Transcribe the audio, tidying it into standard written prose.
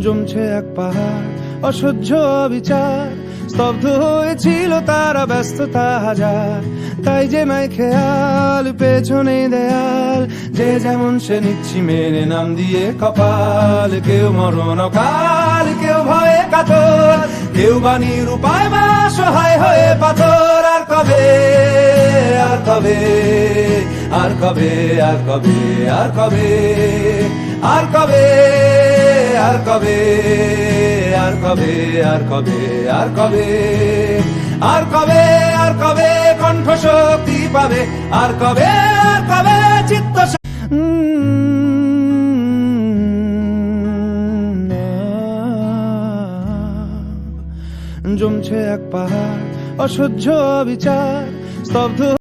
জমছে এক পাহাড় অসহ্য বিচার, স্তব্ধ হয়েছিল তারা ব্যস্ততা হাজার। তাই যে নাই খেয়াল পেছনে দেয়াল, যে যেমন সে নিচ্ছি মেনে নাম দিয়ে কপাল। কেউ মরণ অকাল, কেউ ভয়ে কাতর, কেউ বাণীর উপায় বা সহায় হয়ে পাথর। আর কবে, আর কবে, আর কবে, আর কবে, আর কবে, আর কবে, আর কবে, আর কবে, আর কবে, আর কবে, আর কবে, আর কবে কণ্ঠ শক্তি পাবে, আর কবে, আর কবে চিত্ত জমছে এক পাহাড় অসহ্য বিচার, স্তব্ধ